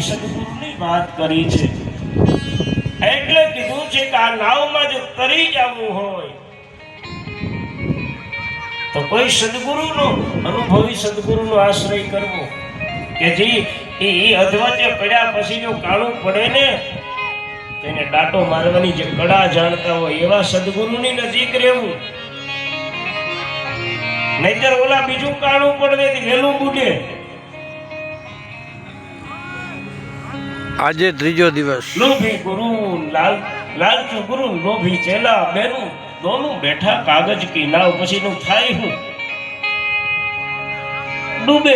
સદગુરુની વાત કરી છે એટલે કીધું છે કે આ નાવમાં જો તરી જવું હોય તો કોઈ સદગુરુનો અનુભવી સદગુરુનો આશ્રય કરવો કે જે એ અધવચ્ચે પડ્યા પછી જો કાળું પડે ને તેને ડાટો મારવાની જે કળા જાણતા હોય એવા સદગુરુની નજીક રહેવું નહીતર ઓલા બીજું કાળું પડવે વેલું બુડે આજે ત્રીજો દિવસ લોભી ગુરુ લાલચુ ગુરુ લોભી ચેલા બેનું દોનું બેઠા કાગજ કી નાવ પછીનું થાય હું ડૂબે